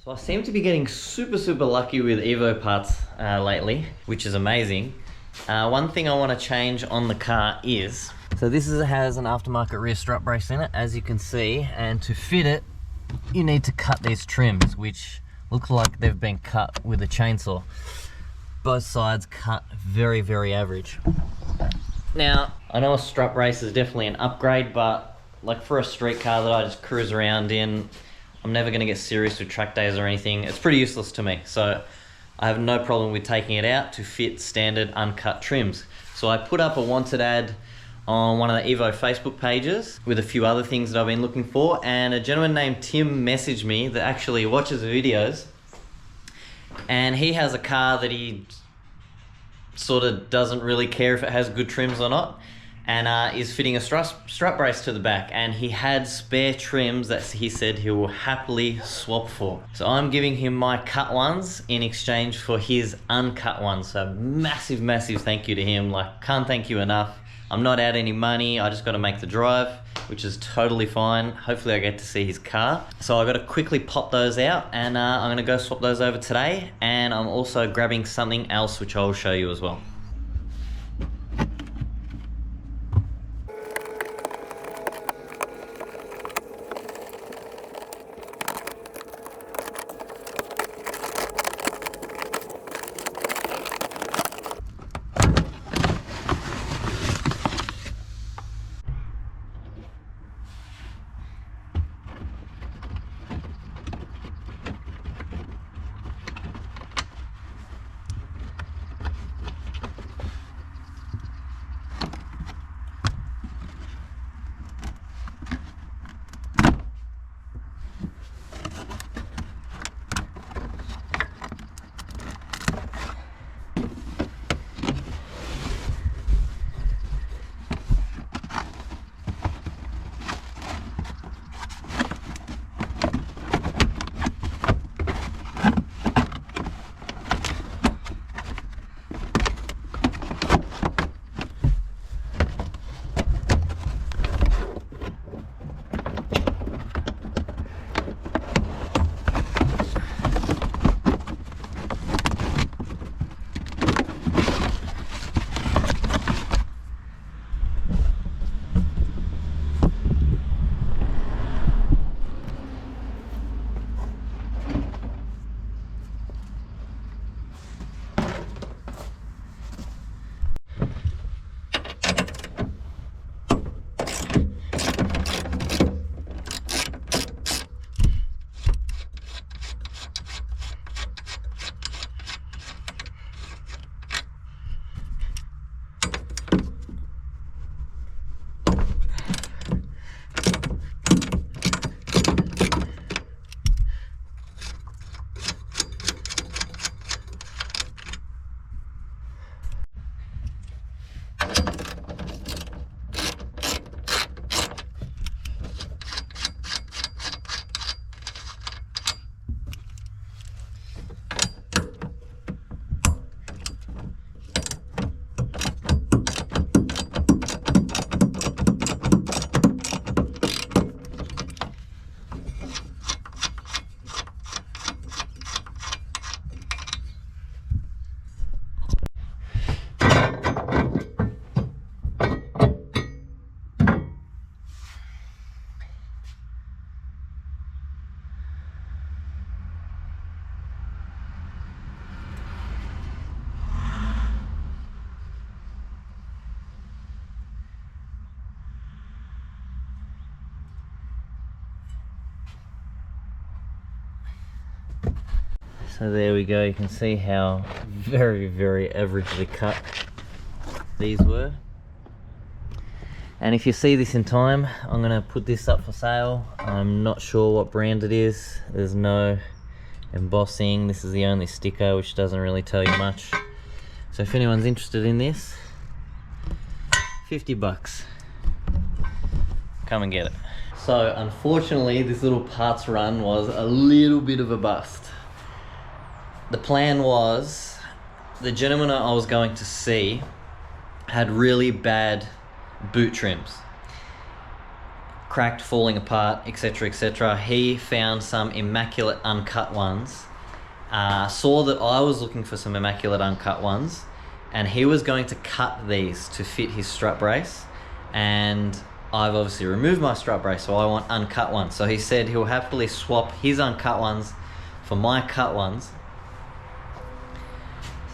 So I seem to be getting super lucky with EVO parts lately, which is amazing. One thing I want to change on the car is, so this has an aftermarket rear strut brace in it, as you can see, and to fit it, you need to cut these trims, which look like they've been cut with a chainsaw. Both sides cut very average. Now, I know a strut brace is definitely an upgrade, but like for a street car that I just cruise around in, I'm never gonna get serious with track days or anything. It's pretty useless to me. So I have no problem with taking it out to fit standard uncut trims. So I put up a wanted ad on one of the EVO Facebook pages with a few other things that I've been looking for, and a gentleman named Tim messaged me that actually watches the videos, and he has a car that he sort of doesn't really care if it has good trims or not, and is fitting a strut brace to the back, and he had spare trims that he said he will happily swap for. So I'm giving him my cut ones in exchange for his uncut ones. So massive thank you to him. Like, can't thank you enough. I'm not out any money, I just got to make the drive, which is totally fine. Hopefully I get to see his car. So I got to quickly pop those out, and I'm going to go swap those over today, and I'm also grabbing something else which I'll show you as well. So there we go, you can see how very averagely cut these were. And if you see this in time, I'm going to put this up for sale. I'm not sure what brand it is. There's no embossing. This is the only sticker, which doesn't really tell you much. So if anyone's interested in this, 50 bucks. Come and get it. So unfortunately, this little parts run was a little bit of a bust. The plan was, the gentleman I was going to see had really bad boot trims. cracked, falling apart, etc, etc. He found some immaculate uncut ones, saw that I was looking for some immaculate uncut ones, and he was going to cut these to fit his strut brace, and I've obviously removed my strut brace, so I want uncut ones. So he said he'll happily swap his uncut ones for my cut ones.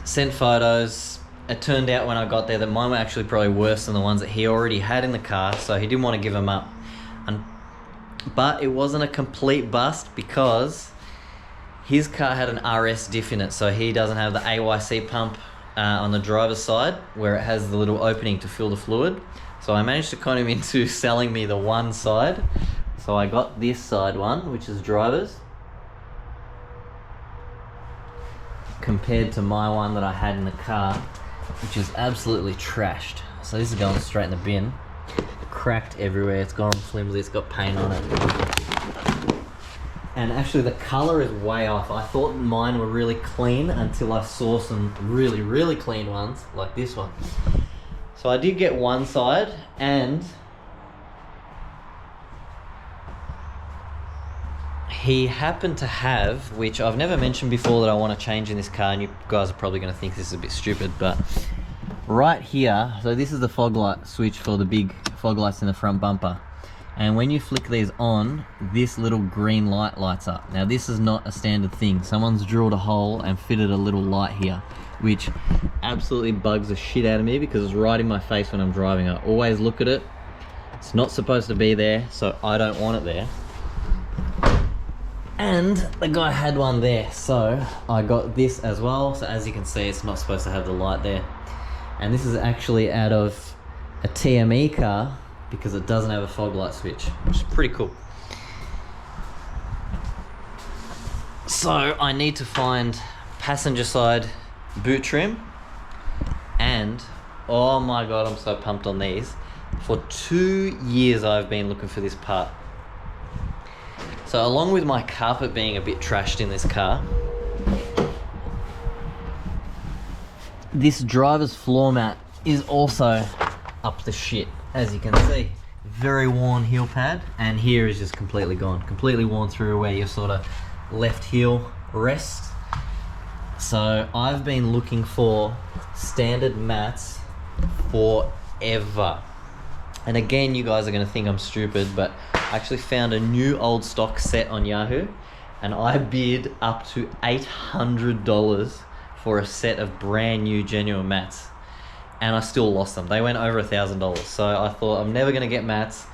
Sent photos. It turned out when I got there that mine were actually probably worse than the ones that he already had in the car, so he didn't want to give them up. But it wasn't a complete bust because his car had an RS diff in it, so he doesn't have the AYC pump on the driver's side where it has the little opening to fill the fluid. So I managed to con him into selling me the one side. So I got this side one, which is driver's, compared to my one that I had in the car, which is absolutely trashed. So this is going straight in the bin. Cracked everywhere, it's gone flimsy, it's got paint on it. And actually the color is way off. I thought mine were really clean until I saw some really, really clean ones, like this one. So I did get one side, and he happened to have, which I've never mentioned before that I want to change in this car, and you guys are probably going to think this is a bit stupid, but right here, so this is the fog light switch for the big fog lights in the front bumper. And when you flick these on, this little green light lights up. Now this is not a standard thing. Someone's drilled a hole and fitted a little light here, which absolutely bugs the shit out of me because it's right in my face when I'm driving. I always look at it. It's not supposed to be there, so I don't want it there. And the guy had one there, so I got this as well. So as you can see, it's not supposed to have the light there. And this is actually out of a TME car because it doesn't have a fog light switch, which is pretty cool. So I need to find passenger side boot trim, and oh my god, I'm so pumped on these. For 2 years I've been looking for this part. So along with my carpet being a bit trashed in this car, this driver's floor mat is also up the shit, as you can see. Very worn heel pad, and here is just completely gone, completely worn through where your sort of left heel rests. So I've been looking for standard mats forever. And again, you guys are gonna think I'm stupid, but I actually found a new old stock set on Yahoo, and I bid up to $800 for a set of brand new genuine mats, and I still lost them. They went over $1,000. So I thought, I'm never gonna get mats.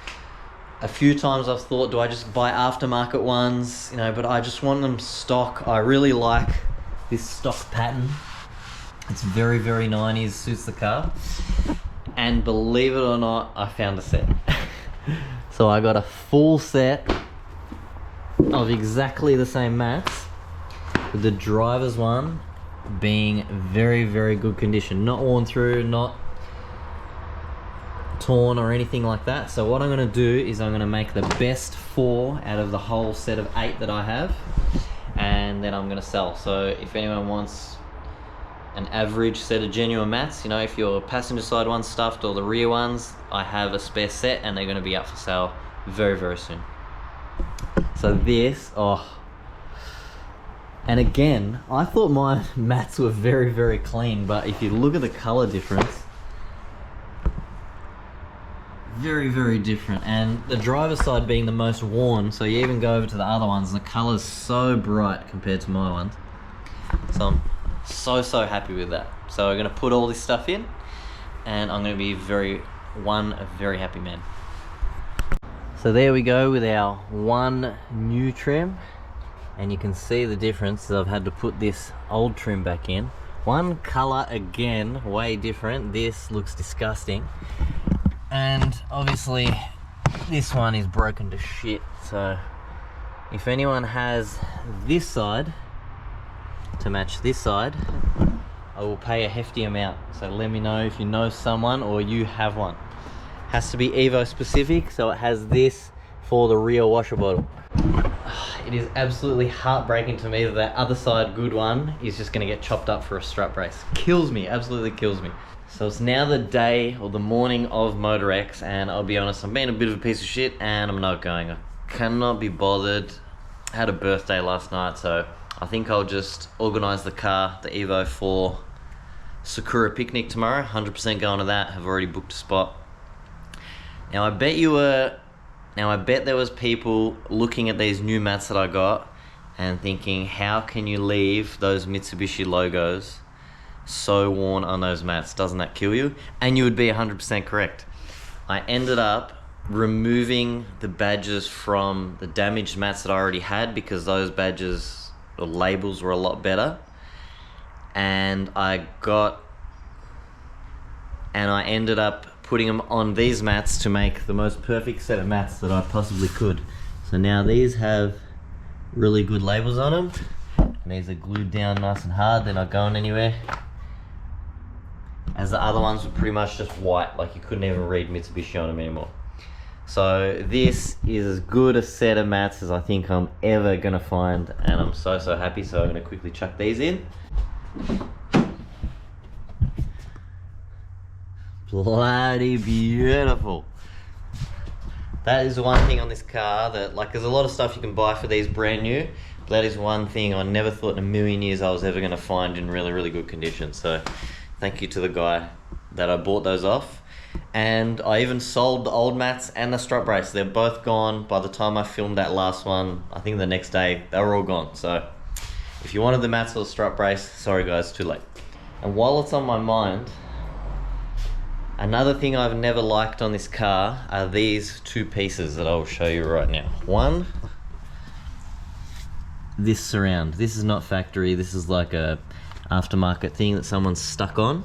A few times I've thought, do I just buy aftermarket ones, you know, but I just want them stock. I really like this stock pattern. It's very, very 90s, suits the car. And believe it or not, I found a set. So I got a full set of exactly the same mats, with the driver's one being very, very good condition. Not worn through, not torn or anything like that. So what I'm gonna do is I'm gonna make the best 4 out of the whole set of 8 that I have, and then I'm gonna sell. So if anyone wants an average set of genuine mats, you know, if your passenger side one's stuffed or the rear ones, I have a spare set and they're gonna be up for sale very, very soon. So this, oh, and again, I thought my mats were very, very clean, but if you look at the color difference, very, very different. And the driver's side being the most worn, so you even go over to the other ones, the color's so bright compared to my ones. So I'm so happy with that. So we're gonna put all this stuff in, and I'm gonna be a very happy man. So there we go with our one new trim, and you can see the difference that I've had to put this old trim back in. One color again, way different. This looks disgusting, and obviously this one is broken to shit. So if anyone has this side to match this side, I will pay a hefty amount. So let me know if you know someone or you have one. Has to be EVO specific, so it has this for the rear washer bottle. it is absolutely heartbreaking to me that that other side good one is just gonna get chopped up for a strut brace. Kills me, absolutely kills me. So it's now the day or the morning of Motor X, and I'll be honest, I'm being a bit of a piece of shit and I'm not going. I cannot be bothered. I had a birthday last night, so I think I'll just organise the car, the EVO, for Sakura picnic tomorrow. 100% going to that. Have already booked a spot. Now I bet there was people looking at these new mats that I got and thinking, how can you leave those Mitsubishi logos so worn on those mats? Doesn't that kill you? And you would be 100% correct. I ended up removing the badges from the damaged mats that I already had because those badges or labels were a lot better. And I ended up putting them on these mats to make the most perfect set of mats that I possibly could. So now these have really good labels on them, and these are glued down nice and hard, they're not going anywhere. As the other ones were pretty much just white, like you couldn't even read Mitsubishi on them anymore. So this is as good a set of mats as I think I'm ever gonna find, and I'm so happy. So I'm gonna quickly chuck these in. Bloody beautiful. That is one thing on this car that, like, there's a lot of stuff you can buy for these brand new, but that is one thing I never thought in a million years I was ever gonna find in really good condition. So thank you to the guy that I bought those off. And I even sold the old mats and the strut brace. They're both gone by the time I filmed that last one. I think the next day they were all gone. So if you wanted the mats or the strut brace, sorry guys, too late. And while it's on my mind, another thing I've never liked on this car are these two pieces that I'll show you right now. One, this surround. This is not factory, this is like a aftermarket thing that someone's stuck on.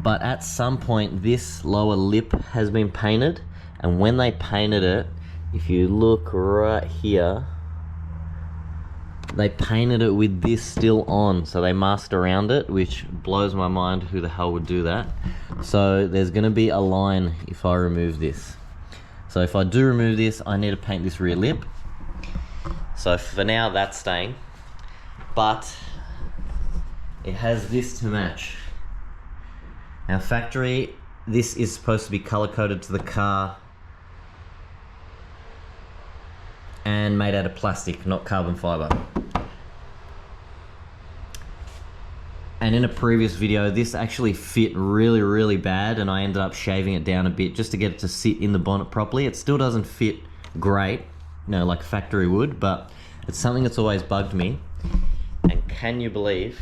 But at some point this lower lip has been painted, and when they painted it, if you look right here, they painted it with this still on, so they masked around it, which blows my mind. Who the hell would do that? So there's gonna be a line if I remove this. So if I do remove this, I need to paint this rear lip. So for now that's staying, but it has this to match. Now factory, this is supposed to be color coded to the car and made out of plastic, not carbon fiber. And in a previous video, this actually fit really bad, and I ended up shaving it down a bit just to get it to sit in the bonnet properly. It still doesn't fit great, you know, like factory would, but it's something that's always bugged me. And can you believe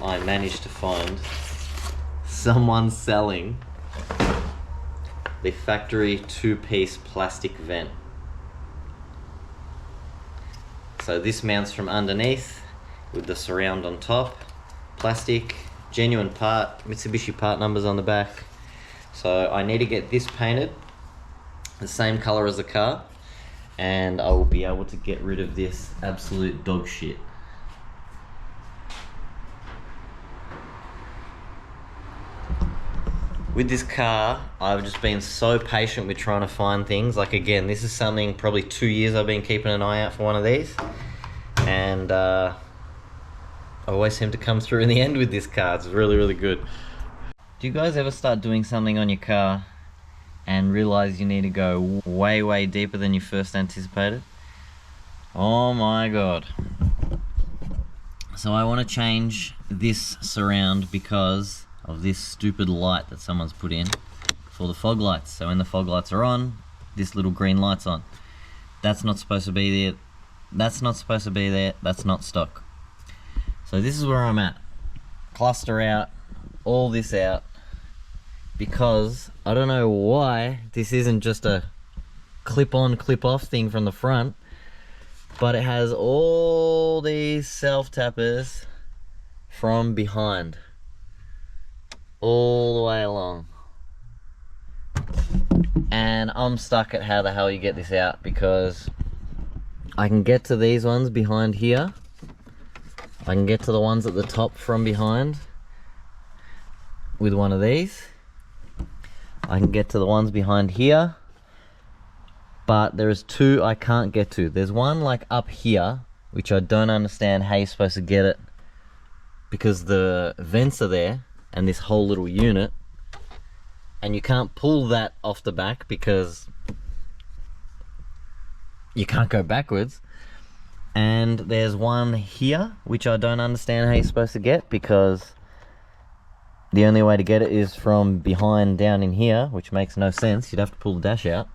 I managed to find someone selling the factory two-piece plastic vent. So this mounts from underneath with the surround on top, plastic, genuine part, Mitsubishi part numbers on the back. So I need to get this painted the same color as the car, and I will be able to get rid of this absolute dog shit. With this car, I've just been so patient with trying to find things. Like, again, this is something probably 2 years I've been keeping an eye out for one of these, and I always seem to come through in the end with this car. It's really good. Do you guys ever start doing something on your car and realize you need to go way deeper than you first anticipated? Oh my god. So I want to change this surround because of this stupid light that someone's put in for the fog lights. So when the fog lights are on, this little green light's on. That's not supposed to be there. That's not supposed to be there. That's not stock. So this is where I'm at. Cluster out, all this out, because I don't know why this isn't just a clip-on, clip-off thing from the front, but it has all these self-tappers from behind all the way along, and I'm stuck at how the hell you get this out, because I can get to these ones behind here, I can get to the ones at the top from behind with one of these. I can get to the ones behind here, but there's two I can't get to. There's one like up here, which I don't understand how you're supposed to get it, because the vents are there and this whole little unit, and you can't pull that off the back because you can't go backwards. And there's one here which I don't understand how you're supposed to get, because the only way to get it is from behind down in here, which makes no sense. You'd have to pull the dash out.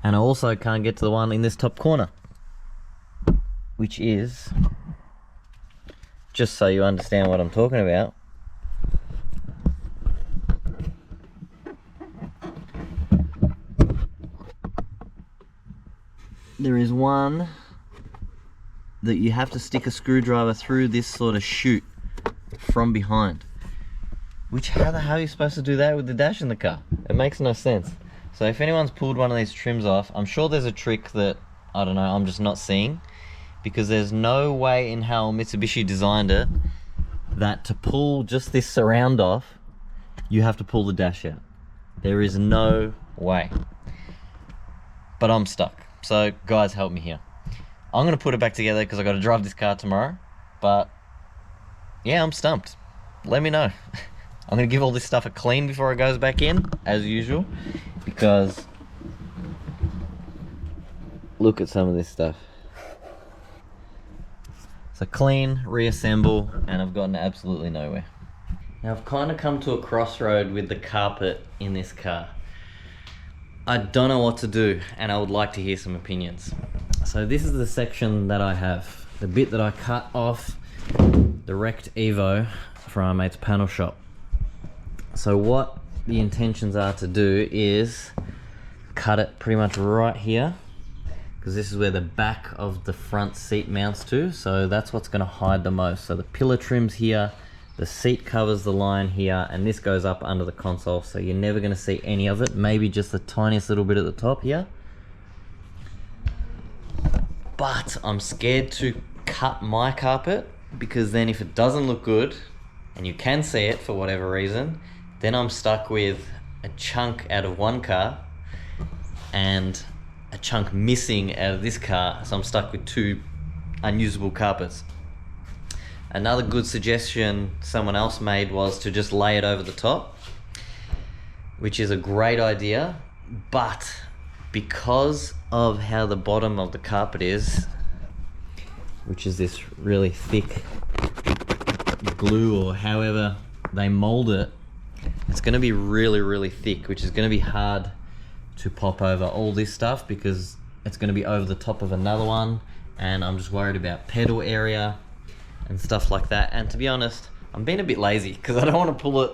And I also can't get to the one in this top corner, which is, just so you understand what I'm talking about, there is one that you have to stick a screwdriver through this sort of chute from behind. Which, how the hell are you supposed to do that with the dash in the car? It makes no sense. So if anyone's pulled one of these trims off, I'm sure there's a trick that, I don't know, I'm just not seeing. Because there's no way in how Mitsubishi designed it that to pull just this surround off, you have to pull the dash out. There is no way. But I'm stuck. So guys, help me here. I'm gonna put it back together because I got to drive this car tomorrow. But yeah, I'm stumped. Let me know. I'm gonna give all this stuff a clean before it goes back in, as usual, because look at some of this stuff. So clean, reassemble, and I've gotten absolutely nowhere. Now I've kind of come to a crossroad with the carpet in this car. I don't know what to do, and I would like to hear some opinions. So this is the section that I have, the bit that I cut off the wrecked EVO from our mate's panel shop. So what the intentions are to do is cut it pretty much right here, because this is where the back of the front seat mounts to, so that's what's going to hide the most. So the pillar trim's here, the seat covers the line here, and this goes up under the console, so you're never going to see any of it, maybe just the tiniest little bit at the top here. But I'm scared to cut my carpet, because then if it doesn't look good and you can see it for whatever reason, then I'm stuck with a chunk out of one car and a chunk missing out of this car, so I'm stuck with two unusable carpets. Another good suggestion someone else made was to just lay it over the top, which is a great idea, but because of how the bottom of the carpet is, which is this really thick glue or however they mold it, it's going to be really thick, which is going to be hard to pop over all this stuff because it's going to be over the top of another one, and I'm just worried about pedal area and stuff like that. And to be honest, I'm being a bit lazy because I don't want to pull it.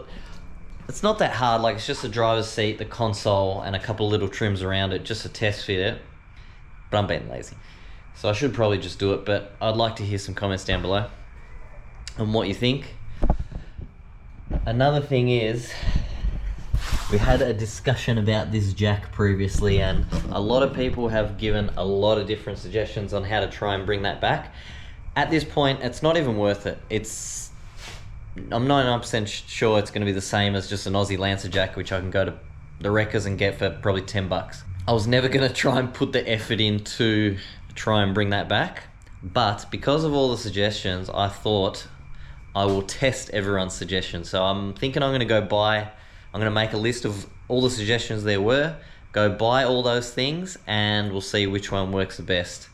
It's not that hard, like it's just the driver's seat, the console, and a couple of little trims around it just to test fit it, but I'm being lazy. So I should probably just do it, but I'd like to hear some comments down below on what you think. Another thing is, we had a discussion about this jack previously, and a lot of people have given a lot of different suggestions on how to try and bring that back. At this point, it's not even worth it. I'm 99% sure it's going to be the same as just an Aussie Lancer jack, which I can go to the Wreckers and get for probably 10 bucks. I was never going to try and put the effort in to try and bring that back, but because of all the suggestions, I thought I will test everyone's suggestions. So I'm thinking I'm going to make a list of all the suggestions there were, go buy all those things, and we'll see which one works the best.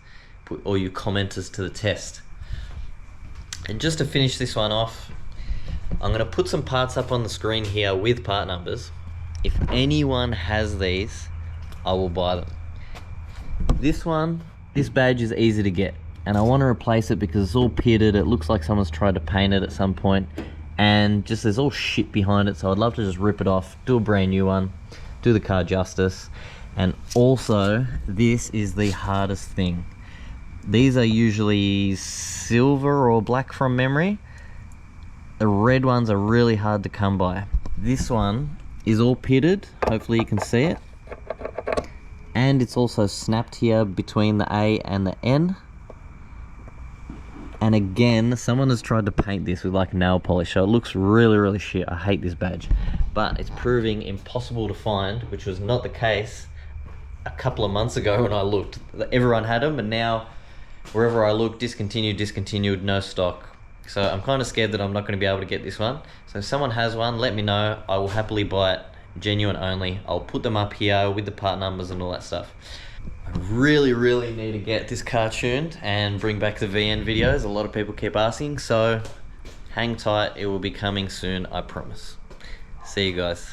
Put all you commenters to the test. And just to finish this one off, I'm going to put some parts up on the screen here with part numbers. If anyone has these, I will buy them. This badge is easy to get, and I want to replace it because it's all pitted. It looks like someone's tried to paint it at some point, and just there's all shit behind it, so I'd love to just rip it off, do a brand new one, do the car justice. And also, this is the hardest thing. These are usually silver or black from memory. The red ones are really hard to come by. This one is all pitted, hopefully you can see it. And it's also snapped here between the A and the N. And again, someone has tried to paint this with like nail polish, so it looks really, really shit. I hate this badge. But it's proving impossible to find, which was not the case a couple of months ago when I looked. Everyone had them, and now wherever I look, discontinued, no stock. So I'm kind of scared that I'm not going to be able to get this one. So if someone has one, let me know. I will happily buy it, genuine only. I'll put them up here with the part numbers and all that stuff. I really need to get this car tuned and bring back the VN videos. A lot of people keep asking, so hang tight. It will be coming soon, I promise. See you guys.